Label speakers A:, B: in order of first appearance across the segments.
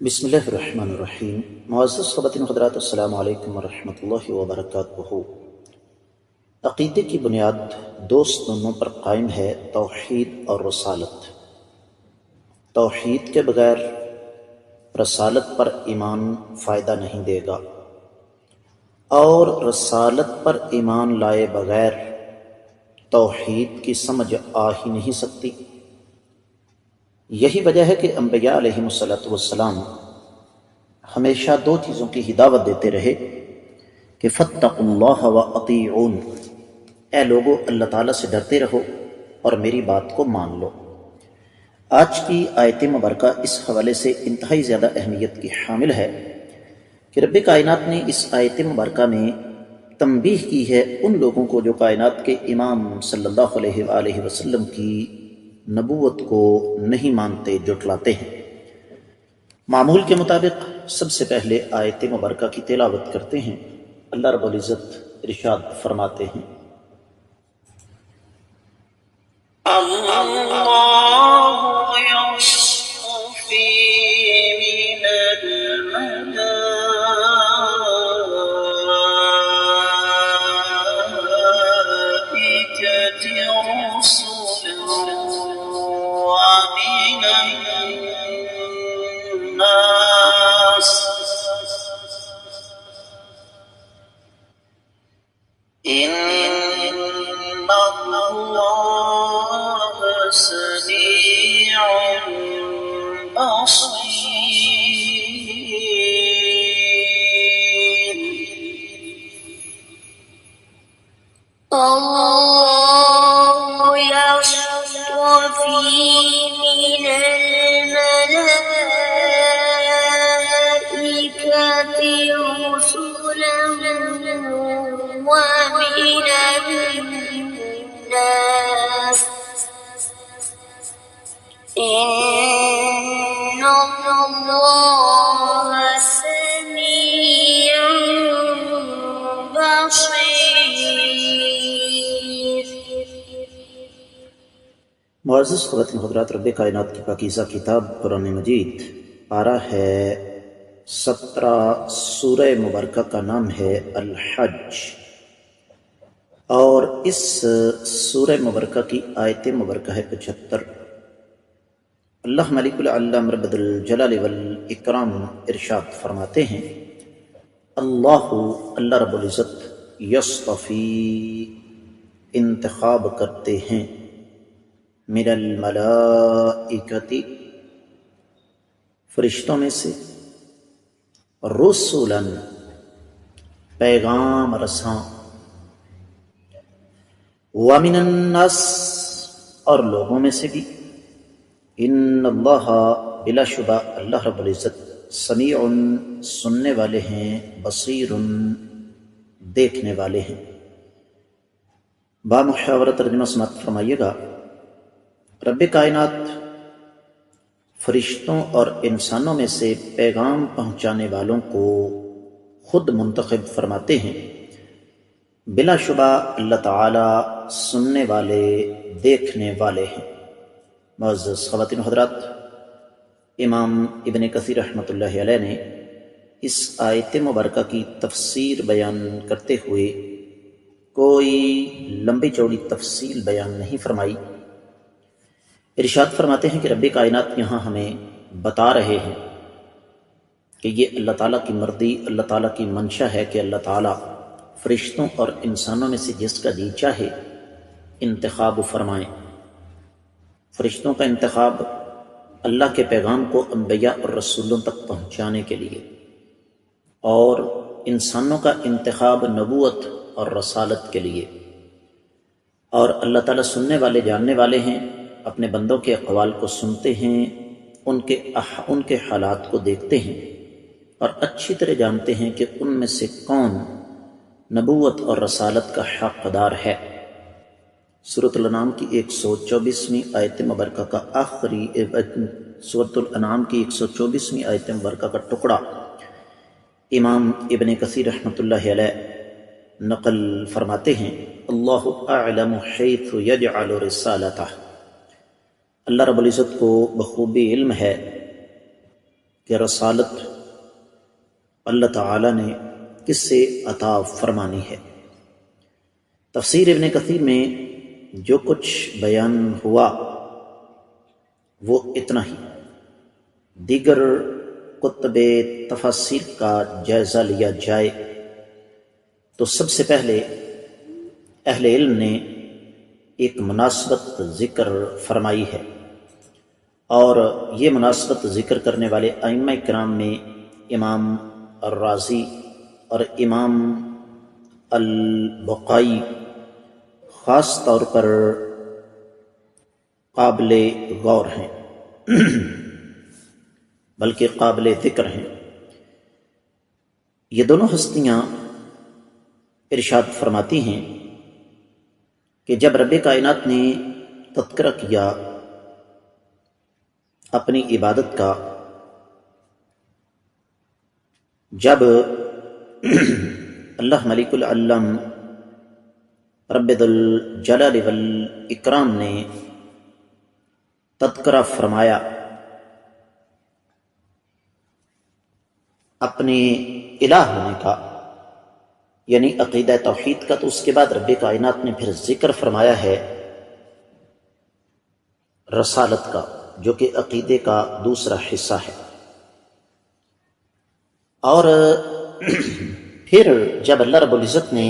A: بسم اللہ الرحمن الرحیم۔ معزز خواتین و حضرات، السلام علیکم ورحمۃ اللہ وبرکاتہ۔ عقیدے کی بنیاد دوست دونوں پر قائم ہے، توحید اور رسالت۔ توحید کے بغیر رسالت پر ایمان فائدہ نہیں دے گا، اور رسالت پر ایمان لائے بغیر توحید کی سمجھ آ ہی نہیں سکتی۔ یہی وجہ ہے کہ انبیاء علیہم السلام ہمیشہ دو چیزوں کی ہی دعوت دیتے رہے کہ فاتقوا اللہ واطیعون، اے لوگو اللہ تعالیٰ سے ڈرتے رہو اور میری بات کو مان لو۔ آج کی آیت مبارکہ اس حوالے سے انتہائی زیادہ اہمیت کی حامل ہے کہ رب کائنات نے اس آیت مبارکہ میں تنبیہ کی ہے ان لوگوں کو جو کائنات کے امام صلی اللہ علیہ وآلہ وسلم کی نبوت کو نہیں مانتے، جھٹلاتے ہیں۔ معمول کے مطابق سب سے پہلے آیت مبارکہ کی تلاوت کرتے ہیں۔ اللہ رب العزت ارشاد فرماتے ہیں،
B: اللہ یصطفی من الملائکۃ رسلا ومن الناس ان اللہ سمیع بصیر۔ اللہ یصطفی من الملائکۃ رسلا ومن الناس ان اللہ سمیع بصیر۔
A: معزز خواتین و حضرات، رب کائنات کی پاکیزہ کتاب قرآن مجید پارہ ہے 17، سورہ مبارکہ کا نام ہے الحج، اور اس سورہ مبارکہ کی آیت مبارکہ ہے 75۔ اللہ ملک العلام رب الجلال والاکرام ارشاد فرماتے ہیں، اللہ رب العزت یصطفی انتخاب کرتے ہیں، من الملائکۃ فرشتوں میں سے، رسولا پیغام رساں، ومن الناس اور لوگوں میں سے بھی، ان اللہ بلا شبہ اللہ رب العزت سمیع سننے والے ہیں، بصیر دیکھنے والے ہیں۔ بامحاورہ ترجمہ سماعت فرمائیے گا۔ رب کائنات فرشتوں اور انسانوں میں سے پیغام پہنچانے والوں کو خود منتخب فرماتے ہیں۔ بلا شبہ اللہ تعالی سننے والے، دیکھنے والے ہیں۔ معزز خواتین و حضرات، امام ابن کثیر رحمۃ اللہ علیہ نے اس آیت مبارکہ کی تفسیر بیان کرتے ہوئے کوئی لمبی چوڑی تفصیل بیان نہیں فرمائی۔ ارشاد فرماتے ہیں کہ رب کائنات یہاں ہمیں بتا رہے ہیں کہ یہ اللہ تعالیٰ کی مرضی، اللہ تعالیٰ کی منشا ہے کہ اللہ تعالیٰ فرشتوں اور انسانوں میں سے جس کا جی چاہے انتخاب فرمائیں۔ فرشتوں کا انتخاب اللہ کے پیغام کو انبیاء اور رسولوں تک پہنچانے کے لیے، اور انسانوں کا انتخاب نبوت اور رسالت کے لیے۔ اور اللہ تعالیٰ سننے والے، جاننے والے ہیں، اپنے بندوں کے اقوال کو سنتے ہیں، ان کے حالات کو دیکھتے ہیں، اور اچھی طرح جانتے ہیں کہ ان میں سے کون نبوت اور رسالت کا حقدار ہے۔ سورۃ الانعام کی 124ویں آیت مبارکہ کا آخری سورۃ الانعام کی 124ویں آیت مبارکہ کا ٹکڑا امام ابن کثیر رحمۃ اللہ علیہ نقل فرماتے ہیں، اللہ اعلم حیث یجعل رسالتہ، اللہ رب العزت کو بخوبی علم ہے کہ رسالت اللہ تعالیٰ نے کس سے عطا فرمانی ہے۔ تفسیر ابن کثیر میں جو کچھ بیان ہوا وہ اتنا ہی۔ دیگر کتب تفاسیر کا جائزہ لیا جائے تو سب سے پہلے اہل علم نے ایک مناسبت ذکر فرمائی ہے، اور یہ مناسبت ذکر کرنے والے ائمہ کرام میں امام الرازی اور امام البقائی خاص طور پر قابل غور ہیں بلکہ قابل ذکر ہیں۔ یہ دونوں ہستیاں ارشاد فرماتی ہیں کہ جب رب کائنات نے تذکرہ کیا اپنی عبادت کا، جب اللہ ملک العلم رب ذو الجلال والاکرام نے تذکرہ فرمایا اپنے الہ ہونے کا، یعنی عقیدہ توحید کا، تو اس کے بعد رب کائنات نے پھر ذکر فرمایا ہے رسالت کا، جو کہ عقیدے کا دوسرا حصہ ہے۔ اور پھر جب اللہ رب العزت نے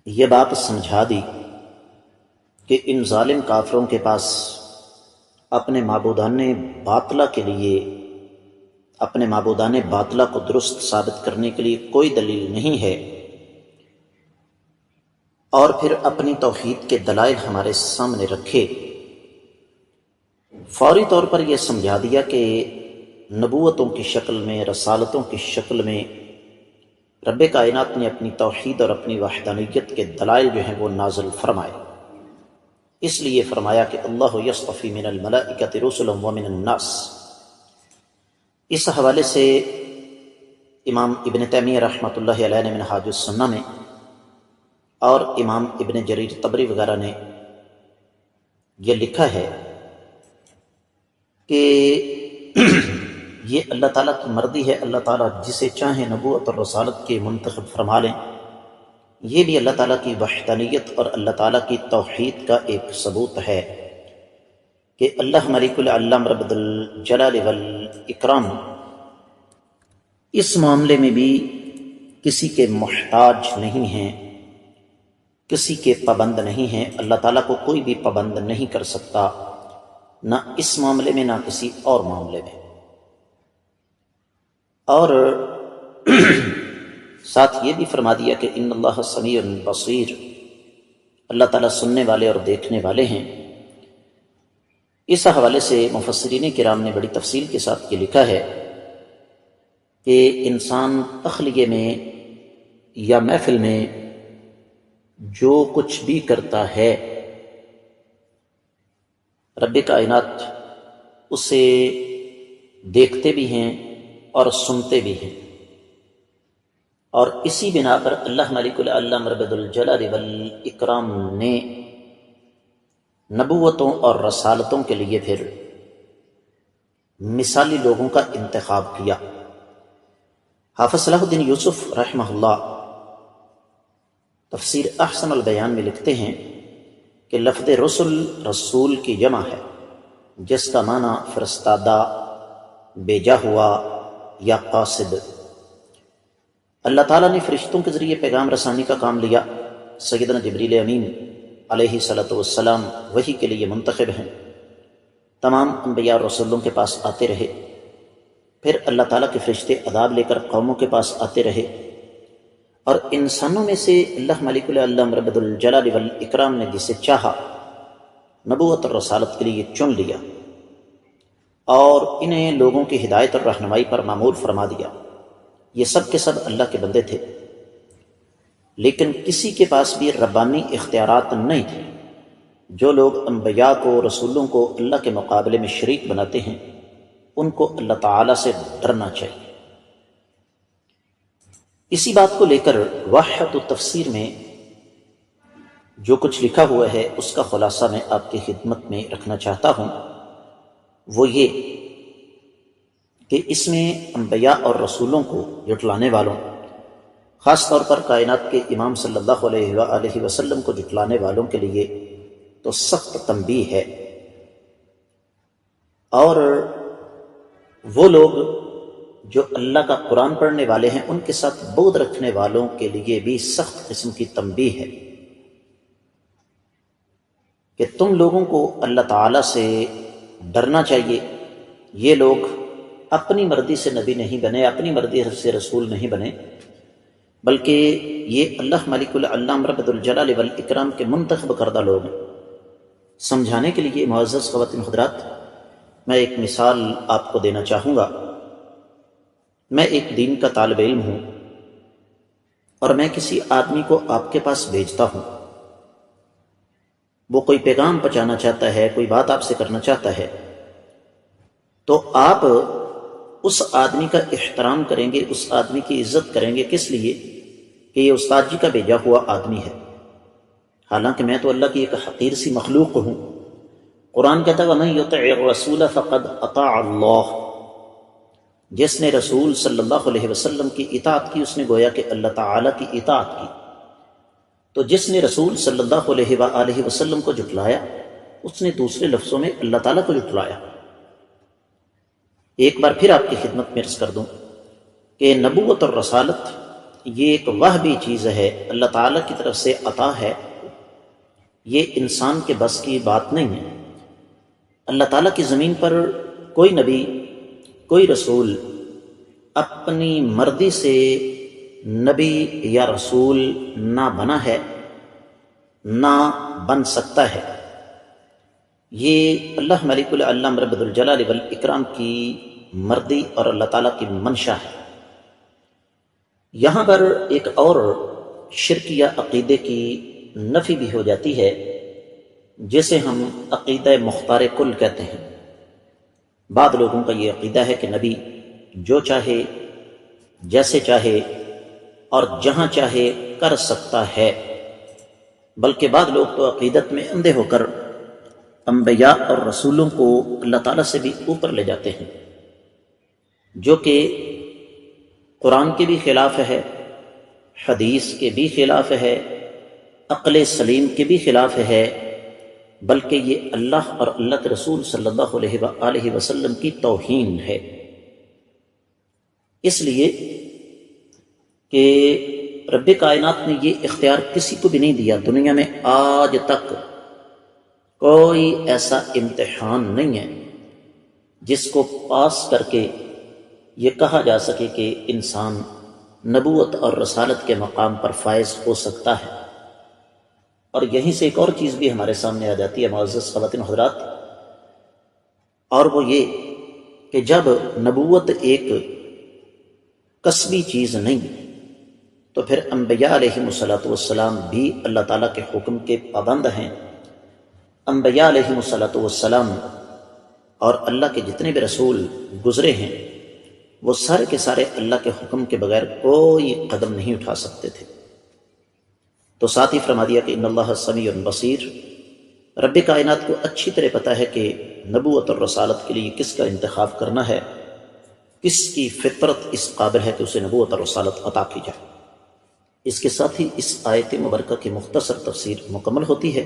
A: یہ بات سمجھا دی کہ ان ظالم کافروں کے پاس اپنے معبودان باطلہ کے لیے، اپنے معبودان باطلہ کو درست ثابت کرنے کے لیے کوئی دلیل نہیں ہے، اور پھر اپنی توحید کے دلائل ہمارے سامنے رکھے، فوری طور پر یہ سمجھا دیا کہ نبوتوں کی شکل میں، رسالتوں کی شکل میں رب کائنات نے اپنی توحید اور اپنی وحدانیت کے دلائل جو ہیں وہ نازل فرمائے۔ اس لیے فرمایا کہ اللہ یصطفی من الملائکۃ رسلا ومن الناس۔ اس حوالے سے امام ابن تیمیہ رحمۃ اللہ علیہ نے منہاج السنہ میں، اور امام ابن جریر طبری وغیرہ نے یہ لکھا ہے کہ یہ اللہ تعالیٰ کی مرضی ہے، اللہ تعالیٰ جسے چاہیں نبوت اور رسالت کے منتخب فرما لیں۔ یہ بھی اللہ تعالیٰ کی وحدانیت اور اللہ تعالیٰ کی توحید کا ایک ثبوت ہے کہ اللہ ملک العلم رب ذو الجلال والاکرام اس معاملے میں بھی کسی کے محتاج نہیں ہیں، کسی کے پابند نہیں ہیں۔ اللہ تعالیٰ کو کوئی بھی پابند نہیں کر سکتا، نہ اس معاملے میں نہ کسی اور معاملے میں۔ اور ساتھ یہ بھی فرما دیا کہ ان اللہ سمیع بصیر، اللہ تعالیٰ سننے والے اور دیکھنے والے ہیں۔ اس حوالے سے مفسرین کرام نے بڑی تفصیل کے ساتھ یہ لکھا ہے کہ انسان تخلیے میں یا محفل میں جو کچھ بھی کرتا ہے، رب کائنات اسے دیکھتے بھی ہیں اور سنتے بھی ہیں، اور اسی بنا پر اللہ ملک العلم رب ذو الجلال والاکرام نے نبوتوں اور رسالتوں کے لیے پھر مثالی لوگوں کا انتخاب کیا۔ حافظ صلاح الدین یوسف رحمہ اللہ تفسیر احسن البیان میں لکھتے ہیں کہ لفظ رسل رسول کی جمع ہے، جس کا معنی فرستادہ، بھیجا ہوا یا قاصد۔ اللہ تعالیٰ نے فرشتوں کے ذریعے پیغام رسانی کا کام لیا۔ سیدنا جبریل امین علیہ الصلوۃ والسلام وحی کے لیے منتخب ہیں، تمام انبیاء اور رسولوں کے پاس آتے رہے، پھر اللہ تعالیٰ کے فرشتے عذاب لے کر قوموں کے پاس آتے رہے، اور انسانوں میں سے اللہ ملک العلم رب ذو الجلال والاکرام نے جسے چاہا نبوت اور رسالت کے لیے چن لیا، اور انہیں لوگوں کی ہدایت اور رہنمائی پر مامور فرما دیا۔ یہ سب کے سب اللہ کے بندے تھے، لیکن کسی کے پاس بھی ربانی اختیارات نہیں تھے۔ جو لوگ انبیاء کو، رسولوں کو اللہ کے مقابلے میں شریک بناتے ہیں، ان کو اللہ تعالیٰ سے ڈرنا چاہیے۔ اسی بات کو لے کر وحدۃ التفسیر میں جو کچھ لکھا ہوا ہے اس کا خلاصہ میں آپ کی خدمت میں رکھنا چاہتا ہوں۔ وہ یہ کہ اس میں انبیاء اور رسولوں کو جھٹلانے والوں، خاص طور پر کائنات کے امام صلی اللہ علیہ وآلہ وسلم کو جھٹلانے والوں کے لیے تو سخت تنبیہ ہے، اور وہ لوگ جو اللہ کا قرآن پڑھنے والے ہیں ان کے ساتھ بغض رکھنے والوں کے لیے بھی سخت قسم کی تنبیہ ہے کہ تم لوگوں کو اللہ تعالیٰ سے ڈرنا چاہیے۔ یہ لوگ اپنی مرضی سے نبی نہیں بنے، اپنی مرضی سے رسول نہیں بنے، بلکہ یہ اللہ مالک العلام رب الجلال والاکرام کے منتخب کردہ لوگ ہیں۔ سمجھانے کے لیے معزز خواتین حضرات، میں ایک مثال آپ کو دینا چاہوں گا۔ میں ایک دین کا طالب علم ہوں، اور میں کسی آدمی کو آپ کے پاس بھیجتا ہوں، وہ کوئی پیغام پہنچانا چاہتا ہے، کوئی بات آپ سے کرنا چاہتا ہے، تو آپ اس آدمی کا احترام کریں گے، اس آدمی کی عزت کریں گے، کس لیے کہ یہ استاد جی کا بھیجا ہوا آدمی ہے، حالانکہ میں تو اللہ کی ایک حقیر سی مخلوق ہوں۔ قرآن کہتا ہے وَمَن يُطِعِ الرَّسُولَ فَقَدْ أَطَاعَ اللَّهَ، جس نے رسول صلی اللہ علیہ وسلم کی اطاعت کی اس نے گویا کہ اللہ تعالیٰ کی اطاعت کی۔ تو جس نے رسول صلی اللہ علیہ وآلہ وسلم کو جھٹلایا اس نے دوسرے لفظوں میں اللہ تعالیٰ کو جھٹلایا۔ ایک بار پھر آپ کی خدمت میں عرض کر دوں کہ نبوت اور رسالت یہ ایک وہبی چیز ہے، اللہ تعالیٰ کی طرف سے عطا ہے، یہ انسان کے بس کی بات نہیں ہے۔ اللہ تعالیٰ کی زمین پر کوئی نبی، کوئی رسول اپنی مرضی سے نبی یا رسول نہ بنا ہے، نہ بن سکتا ہے۔ یہ اللہ ملک العلام رب الجلال والاکرام کی مرضی اور اللہ تعالیٰ کی منشا ہے۔ یہاں پر ایک اور شرکیہ عقیدے کی نفی بھی ہو جاتی ہے، جسے ہم عقیدہ مختار کل کہتے ہیں۔ بعض لوگوں کا یہ عقیدہ ہے کہ نبی جو چاہے، جیسے چاہے اور جہاں چاہے کر سکتا ہے، بلکہ بعض لوگ تو عقیدت میں اندھے ہو کر انبیاء اور رسولوں کو اللہ تعالیٰ سے بھی اوپر لے جاتے ہیں، جو کہ قرآن کے بھی خلاف ہے، حدیث کے بھی خلاف ہے، عقل سلیم کے بھی خلاف ہے، بلکہ یہ اللہ اور اللہ کے رسول صلی اللہ علیہ وآلہ وسلم کی توہین ہے۔ اس لیے کہ رب کائنات نے یہ اختیار کسی کو بھی نہیں دیا۔ دنیا میں آج تک کوئی ایسا امتحان نہیں ہے جس کو پاس کر کے یہ کہا جا سکے کہ انسان نبوت اور رسالت کے مقام پر فائز ہو سکتا ہے۔ اور یہیں سے ایک اور چیز بھی ہمارے سامنے آ جاتی ہے معزز خواتین حضرات، اور وہ یہ کہ جب نبوت ایک کسبی چیز نہیں تو پھر انبیاء علیہ السلام بھی اللہ تعالیٰ کے حکم کے پابند ہیں۔ انبیاء علیہ السلام اور اللہ کے جتنے بھی رسول گزرے ہیں وہ سارے کے سارے اللہ کے حکم کے بغیر کوئی قدم نہیں اٹھا سکتے تھے۔ تو ساتھ ہی فرما دیا کہ ان اللہ سمیع بصیر، رب کائنات کو اچھی طرح پتہ ہے کہ نبوت اور رسالت کے لیے کس کا انتخاب کرنا ہے، کس کی فطرت اس قابل ہے کہ اسے نبوت اور رسالت عطا کی جائے۔ اس کے ساتھ ہی اس آیت مبارکہ کی مختصر تفسیر مکمل ہوتی ہے۔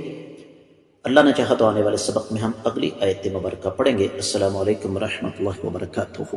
A: اللہ نے چاہا تو آنے والے سبق میں ہم اگلی آیت مبارکہ پڑھیں گے۔ السلام علیکم ورحمۃ اللہ وبرکاتہ۔